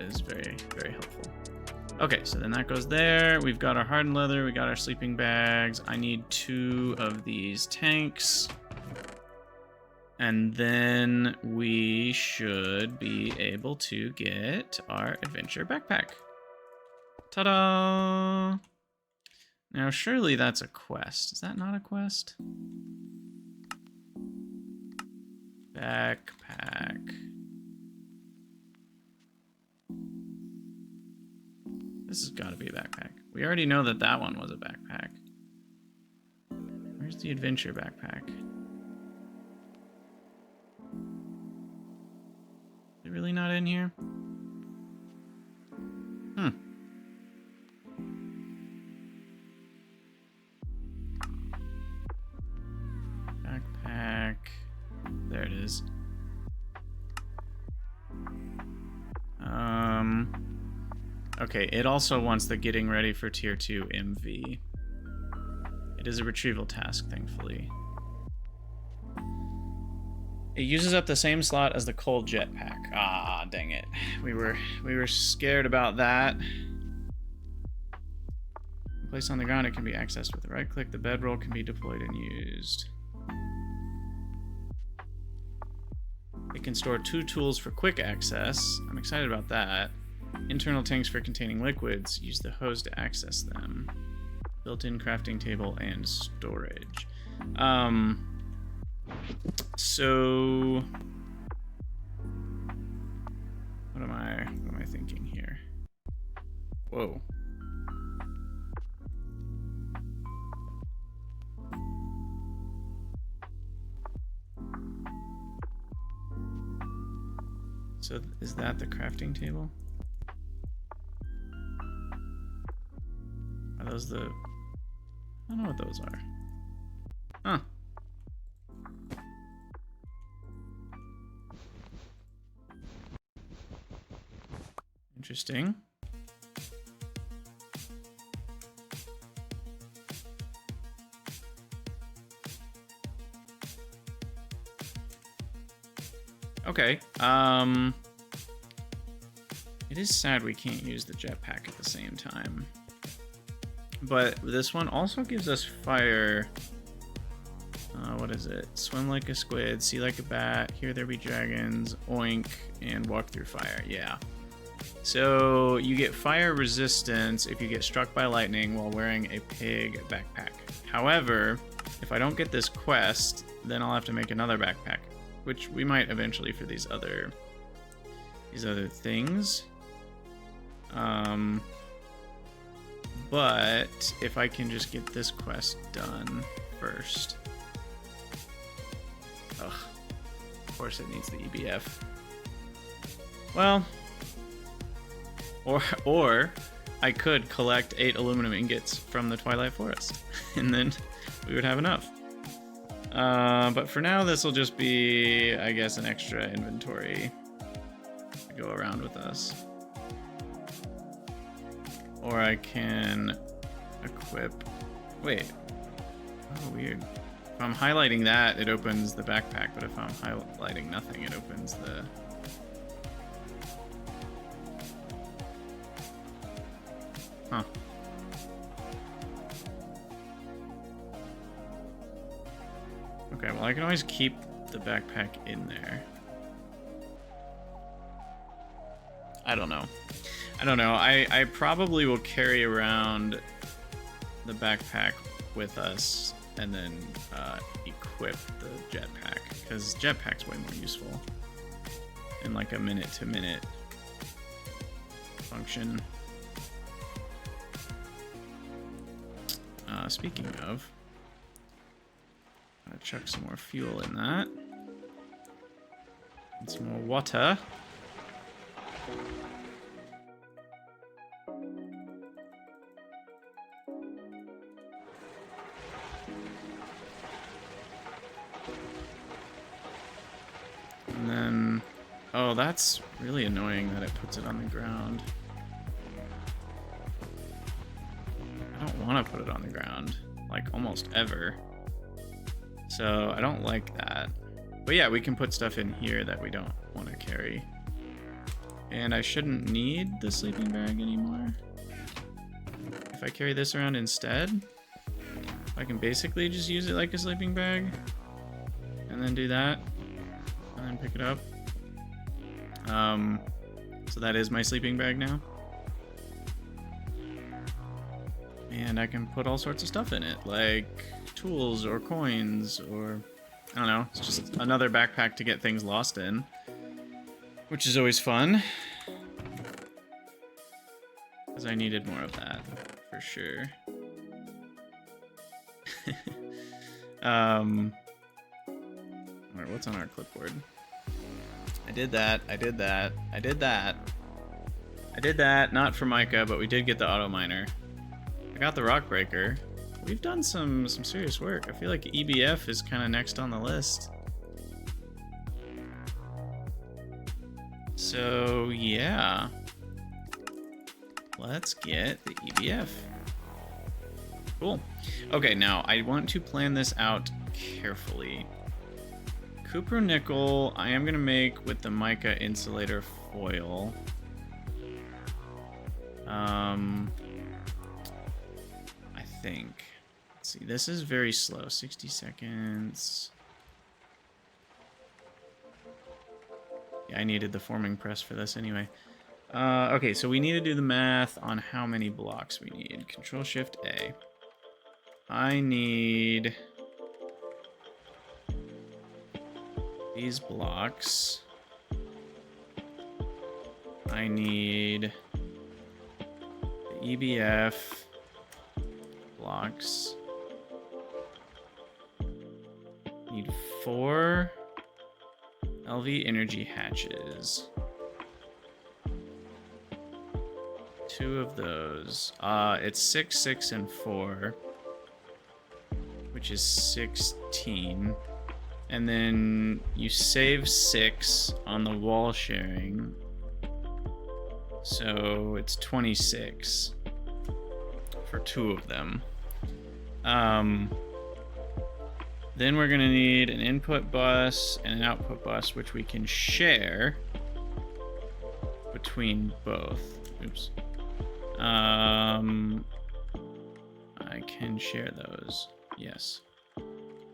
is very, very helpful. Okay, so then that goes there. We've got our hardened leather. We got our sleeping bags. I need 2 of these tanks. And then we should be able to get our adventure backpack. Ta-da! Now, surely that's a quest. Is that not a quest? Backpack. This has got to be a backpack. We already know that that one was a backpack. Where's the adventure backpack? Is it really not in here? Backpack. There it is. Okay, it also wants the getting ready for tier 2 MV. It is a retrieval task, thankfully. It uses up the same slot as the cold jetpack. Ah, dang it. We were scared about that. Placed on the ground, it can be accessed with a right click. The bedroll can be deployed and used. It can store 2 tools for quick access. I'm excited about that. Internal tanks for containing liquids. Use the hose to access them. Built-in crafting table and storage. So what am I thinking here? Whoa. So is that the crafting table? Are those the... I don't know what those are. Huh. Interesting. Okay. It is sad we can't use the jetpack at the same time. But this one also gives us fire. What is it? Swim like a squid, see like a bat, hear there be dragons, oink, and walk through fire. Yeah. So you get fire resistance if you get struck by lightning while wearing a pig backpack. However, if I don't get this quest, then I'll have to make another backpack, which we might eventually for these other things. But if I can just get this quest done first. Ugh. Of course it needs the EBF. Well, or I could collect 8 aluminum ingots from the Twilight Forest, and then we would have enough. But for now, this will just be, I guess, an extra inventory to go around with us. Or I can equip... Wait. Oh, weird. If I'm highlighting that, it opens the backpack, but if I'm highlighting nothing, it opens the... Huh. Okay, well I can always keep the backpack in there. I don't know. I probably will carry around the backpack with us and then equip the jetpack, because jetpack's way more useful in like a minute-to-minute function. Speaking of, I'm gonna chuck some more fuel in that. And some more water. And then, oh, that's really annoying that it puts it on the ground. I don't want to put it on the ground, like almost ever. So I don't like that. But yeah, we can put stuff in here that we don't want to carry. And I shouldn't need the sleeping bag anymore. If I carry this around instead, I can basically just use it like a sleeping bag. And then do that. And then pick it up. So that is my sleeping bag now. And I can put all sorts of stuff in it, like tools or coins or, I don't know, it's just another backpack to get things lost in, which is always fun. Because I needed more of that, for sure. Alright, what's on our clipboard? I did that, I did that, I did that. I did that, not for Micah, but we did get the auto miner. I got the rock breaker. We've done some serious work. I feel like EBF is kind of next on the list. So yeah, let's get the EBF. Cool. Okay, now I want to plan this out carefully. Cupronickel, I am going to make with the mica insulator foil. I think. Let's see, this is very slow. 60 seconds. Yeah, I needed the forming press for this anyway. Okay, so we need to do the math on how many blocks we need. Control-Shift-A. I need these blocks. I need the EBF blocks. Need 4 LV energy hatches. 2 of those. It's 6, 6, and 4. Which is 16. And then you save 6 on the wall sharing. So it's 26 for 2 of them. Then we're gonna need an input bus and an output bus, which we can share between both. Oops. I can share those. Yes.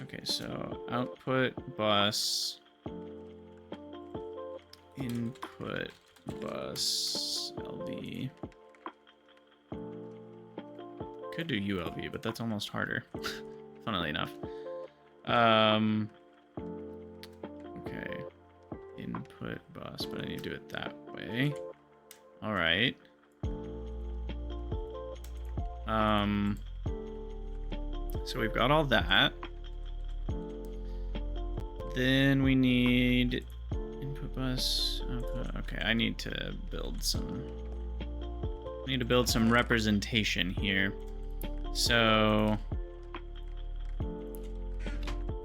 Okay, so output bus, input bus, LV. Could do ULV, but that's almost harder, funnily enough. Okay, input bus, but I need to do it that way. All right. So we've got all that. Then we need input bus, output. Okay, I need to build some representation here. So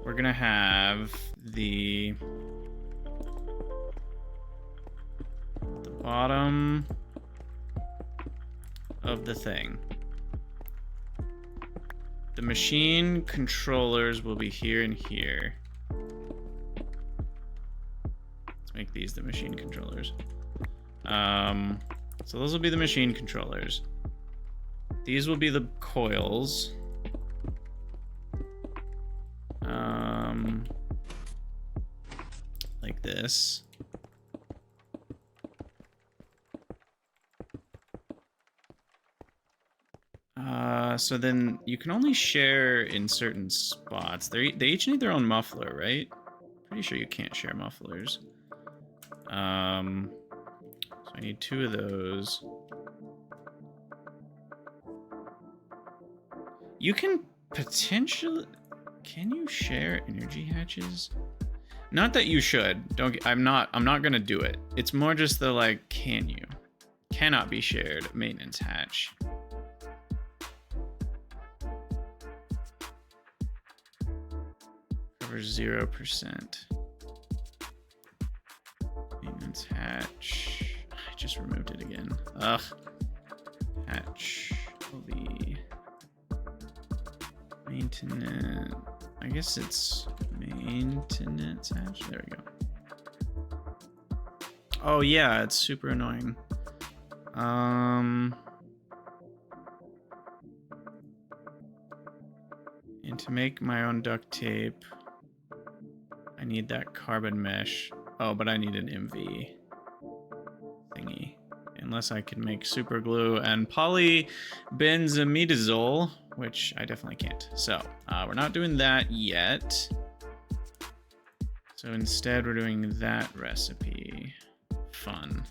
we're gonna have the bottom of the thing. The machine controllers will be here and here. Let's make these the machine controllers. So those will be the machine controllers. These will be the coils. Like this. So then you can only share in certain spots. They each need their own muffler, right? Pretty sure you can't share mufflers. So I need 2 of those. You can potentially... Can you share energy hatches? Not that you should. I'm not gonna do it. It's more just the like, can you? Cannot be shared maintenance hatch. Covers 0%. Maintenance hatch. I just removed it again. Ugh. Hatch will be maintenance. I guess it's maintenance hatch. There we go. Oh yeah, it's super annoying. And to make my own duct tape, I need that carbon mesh. Oh, but I need an MV thingy. Unless I can make super glue and polybenzimidazole, which I definitely can't. So we're not doing that yet. So instead we're doing that recipe. Fun.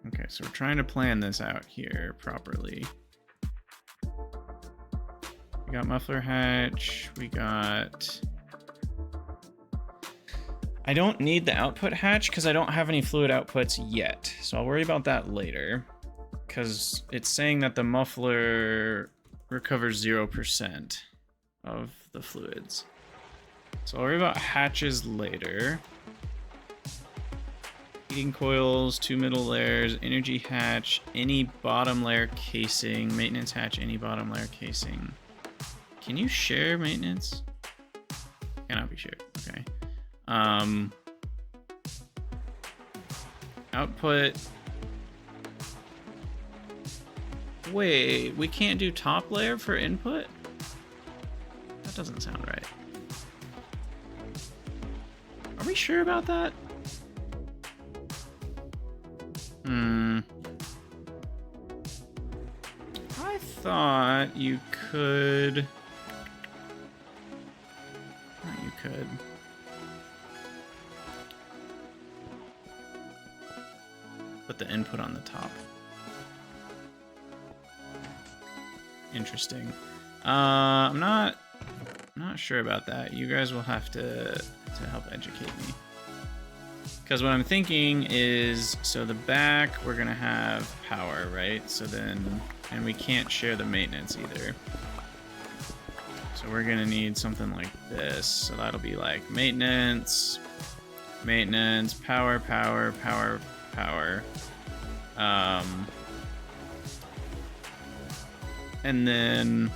Okay, so we're trying to plan this out here properly. We got muffler hatch, we got... I don't need the output hatch because I don't have any fluid outputs yet. So I'll worry about that later. Because it's saying that the muffler recovers 0% of the fluids. So I'll worry about hatches later. Heating coils, 2 middle layers, energy hatch, any bottom layer casing, maintenance hatch, any bottom layer casing. Can you share maintenance? Cannot be shared. Okay. Output. Wait, we can't do top layer for input? That doesn't sound right. Are we sure about that? I thought you could... You could. Put the input on the top. Interesting. I'm not sure about that. You guys will have to help educate me. Because what I'm thinking is, so the back, we're gonna have power, right? So then, and we can't share the maintenance either. So we're gonna need something like this. So that'll be like maintenance, maintenance, power, power, power, power. And then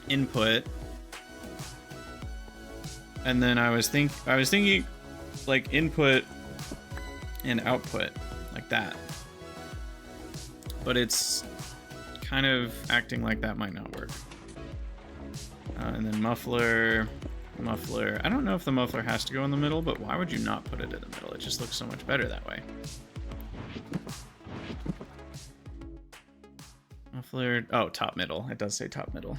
input. And then I was thinking like input and output like that. But it's kind of acting like that might not work. And then muffler. I don't know if the muffler has to go in the middle, but why would you not put it in the middle? It just looks so much better that way. Muffler, oh, top middle. It does say top middle.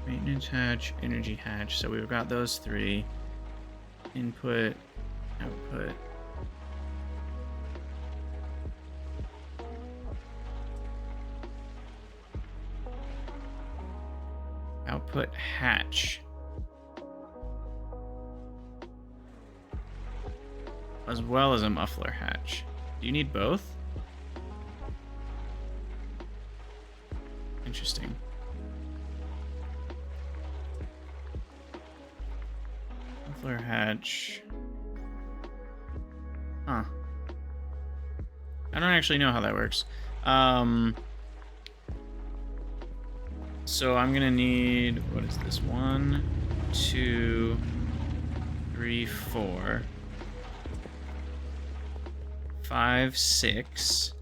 Maintenance hatch, energy hatch. So we've got those three. Input, output. Output hatch. As well as a muffler hatch. Do you need both? Interesting. Muffler hatch. Huh. I don't actually know how that works. So I'm gonna need, what is this? 1, 2, 3, 4, 5, 6,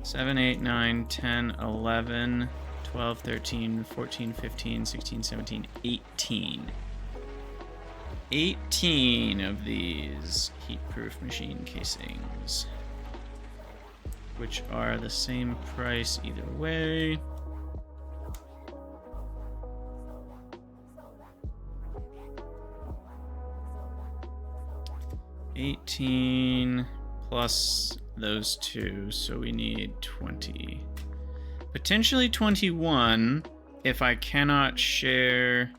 7, 8, 9, 10, 11, 12, 13, 14, 15, 16, 17, 18. 18 of these heat-proof machine casings, which are the same price either way. $18 plus those two, so we need 20. Potentially 21 if I cannot share...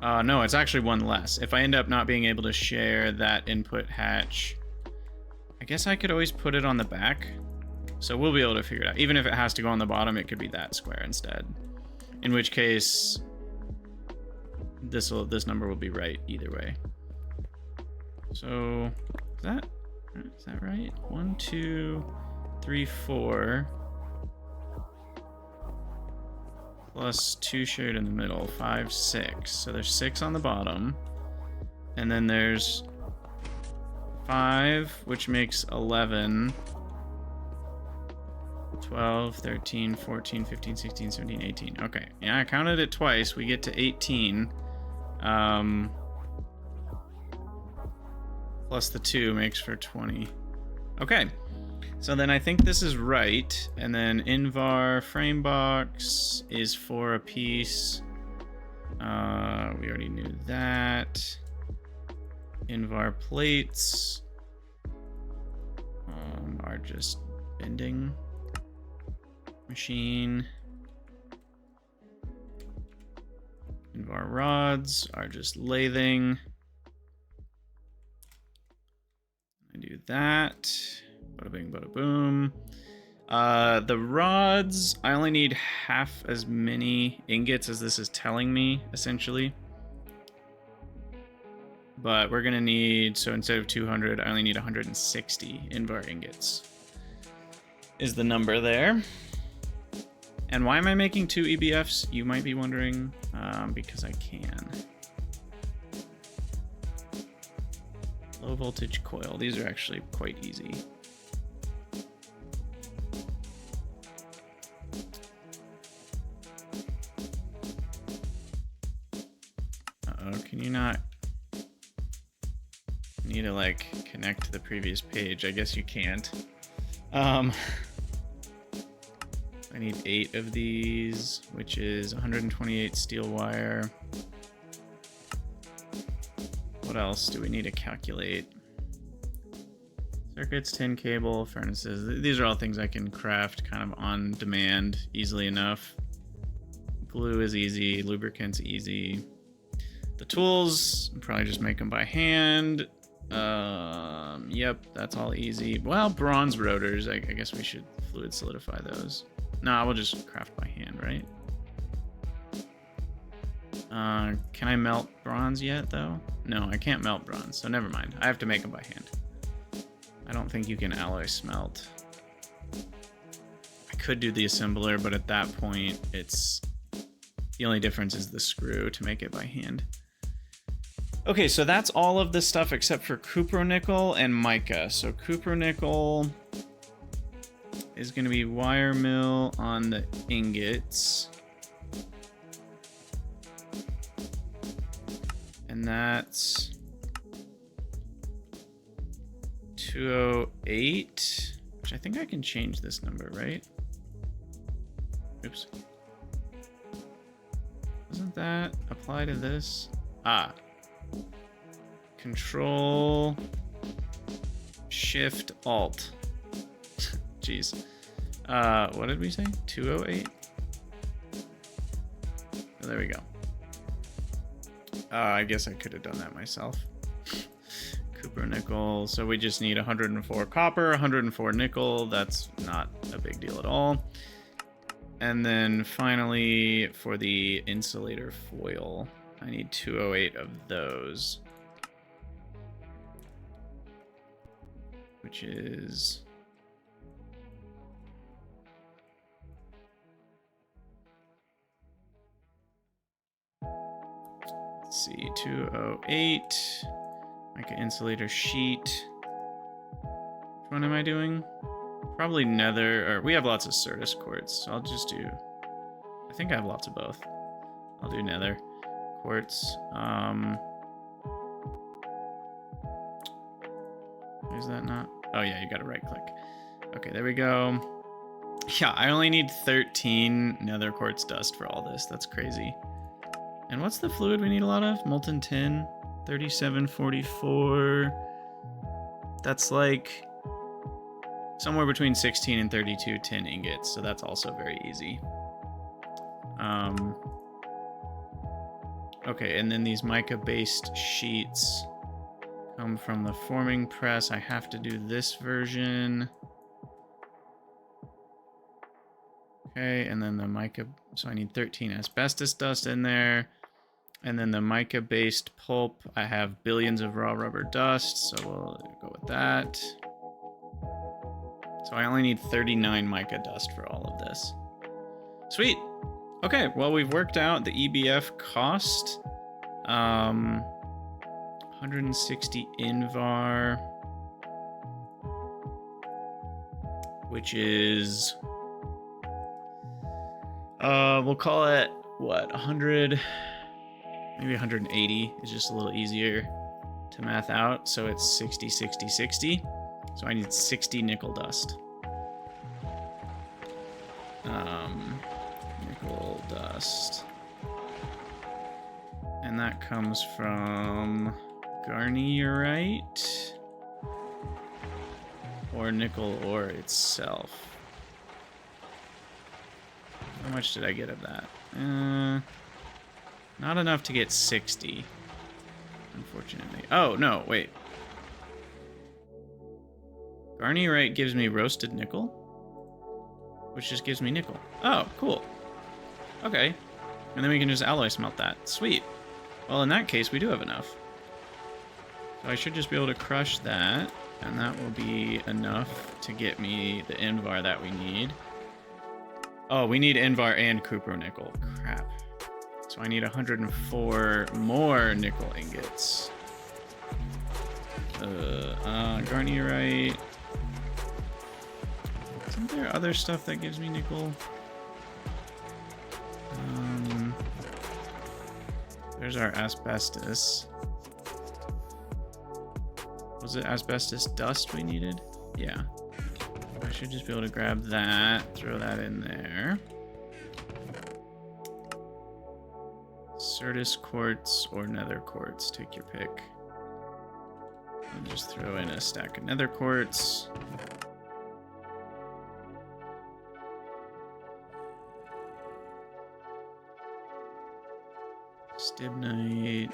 no, it's actually one less. If I end up not being able to share that input hatch, I guess I could always put it on the back. So we'll be able to figure it out. Even if it has to go on the bottom, it could be that square instead. In which case, this number will be right either way. So, is that right? 1, 2, 3, 4. Plus 2 shared in the middle, 5, 6. So there's 6 on the bottom. And then there's 5, which makes 11. 12, 13, 14, 15, 16, 17, 18. Okay, yeah, I counted it twice. We get to 18. Plus the 2 makes for 20. Okay, so then I think this is right. And then Invar frame box is 4 a piece. We already knew that. Invar plates are just bending. Machine. Invar rods are just lathing. I do that. Bada bing, bada boom. The rods, I only need half as many ingots as this is telling me, essentially. But we're gonna need, so instead of 200, I only need 160 Invar ingots. Is the number there. And why am I making 2 EBFs? You might be wondering, because I can. Low voltage coil, these are actually quite easy. Uh-oh, can you not? I need to like connect to the previous page. I guess you can't. I need 8 of these, which is 128 steel wire. What else do we need to calculate? Circuits, tin cable, furnaces. These are all things I can craft kind of on demand easily enough. Glue is easy, lubricant's easy. The tools, I'll probably just make them by hand. Yep, that's all easy. Well, bronze rotors, I guess we should fluid solidify those. No, we'll just craft by hand, right? Can I melt bronze yet, though? No, I can't melt bronze, so never mind. I have to make them by hand. I don't think you can alloy smelt. I could do the assembler, but at that point, it's... the only difference is the screw to make it by hand. Okay, so that's all of this stuff except for cupronickel and mica. So cupronickel is going to be wire mill on the ingots. And that's 208, which I think I can change this number, right? Oops. Doesn't that apply to this? Ah. Control Shift Alt. Jeez. What did we say? 208? Oh, there we go. I guess I could have done that myself. Copper nickel. So we just need 104 copper, 104 nickel. That's not a big deal at all. And then finally, for the insulator foil, I need 208 of those. Which is... let's see, 208. Mica insulator sheet. Which one am I doing? Probably nether, or we have lots of Certus quartz, so I'll just do... I think I have lots of both. I'll do nether quartz. Is that not? Oh yeah, you gotta right click. Okay, there we go. Yeah, I only need 13 nether quartz dust for all this. That's crazy. And what's the fluid we need a lot of? Molten tin, 3744. That's like somewhere between 16 and 32 tin ingots, so that's also very easy. Okay, and then these mica-based sheets come from the forming press. I have to do this version. Okay, and then the mica, so I need 13 asbestos dust in there. And then the mica-based pulp, I have billions of raw rubber dust, so we'll go with that. So I only need 39 mica dust for all of this. Sweet. Okay, well, we've worked out the EBF cost. 160 Invar, which is, we'll call it, what, 100, maybe 180 is just a little easier to math out. So it's 60, 60, 60. So I need 60 nickel dust. Nickel dust. And that comes from garnierite or nickel ore itself. How much did I get of that? Not enough to get 60, unfortunately. Oh, no, wait. Garnierite gives me roasted nickel, which just gives me nickel. Oh, cool. Okay. And then we can just alloy smelt that. Sweet. Well, in that case, we do have enough. So I should just be able to crush that, and that will be enough to get me the Invar that we need. Oh, we need Invar and Cupro nickel. Crap. So I need 104 more nickel ingots. Garnierite. Isn't there other stuff that gives me nickel? There's our asbestos. Was it asbestos dust we needed? Yeah. I should just be able to grab that, throw that in there. Certus quartz or nether quartz, take your pick. I'll just throw in a stack of nether quartz. Stibnite.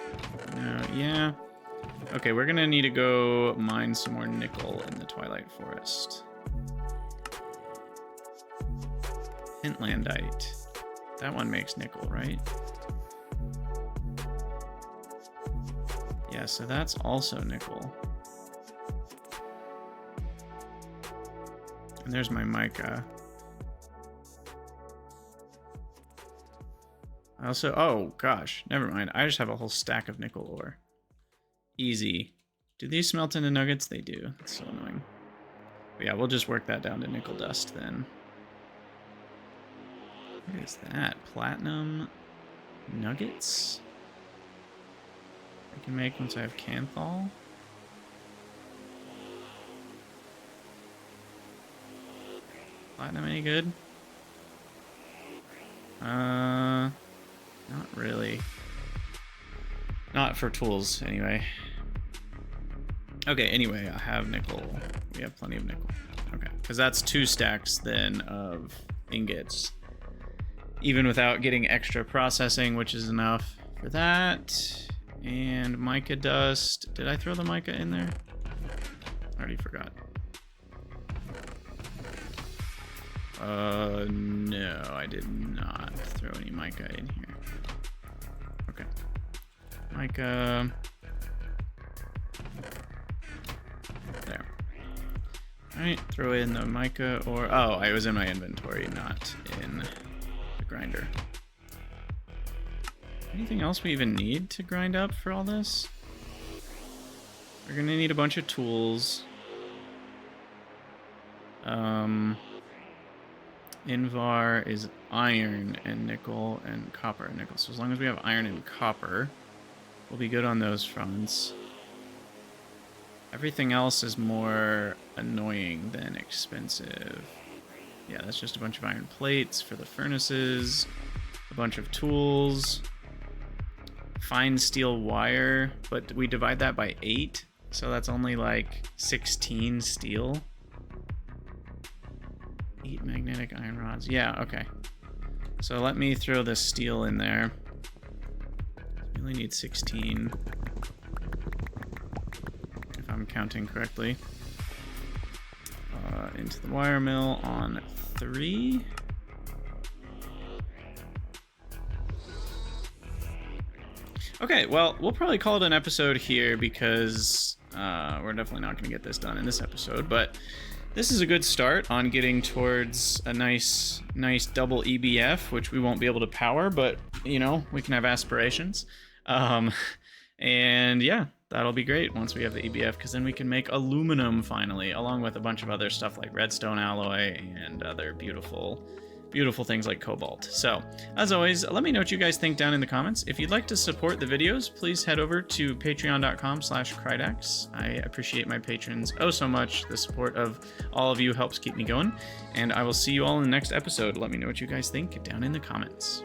No, yeah. Okay, we're gonna need to go mine some more nickel in the Twilight Forest. Hintlandite. That one makes nickel, right? Yeah, so that's also nickel. And there's my mica. I also, oh gosh, never mind. I just have a whole stack of nickel ore. Easy. Do these smelt into nuggets? They do. That's so annoying. But yeah, we'll just work that down to nickel dust then. What is that? Platinum nuggets? I can make once I have Canthal. Platinum any good? Not really. Not for tools, anyway. Okay, anyway, I have nickel. We have plenty of nickel. Okay, because that's 2 stacks then of ingots. Even without getting extra processing, which is enough for that. And mica dust. Did I throw the mica in there? I already forgot. No, I did not throw any mica in here. Okay. Mica. There. Alright, throw in the mica or... Oh, I was in my inventory, not in the grinder. Anything else we even need to grind up for all this? We're gonna need a bunch of tools. Invar is iron and nickel and copper and nickel. So as long as we have iron and copper, we'll be good on those fronts. Everything else is more annoying than expensive. Yeah, that's just a bunch of iron plates for the furnaces, a bunch of tools, fine steel wire, but we divide that by 8, so that's only like 16 steel. 8 magnetic iron rods. Yeah, okay. So let me throw this steel in there. We only need 16. If I'm counting correctly. Into the wire mill on 3. Okay, well, we'll probably call it an episode here because we're definitely not going to get this done in this episode, but this is a good start on getting towards a nice double EBF, which we won't be able to power, but, you know, we can have aspirations. And yeah, that'll be great once we have the EBF, because then we can make aluminum finally, along with a bunch of other stuff like redstone alloy and other beautiful things like cobalt. So, as always, let me know what you guys think down in the comments. If you'd like to support the videos, please head over to patreon.com/Krydax. I appreciate my patrons oh so much. The support of all of you helps keep me going. And I will see you all in the next episode. Let me know what you guys think down in the comments.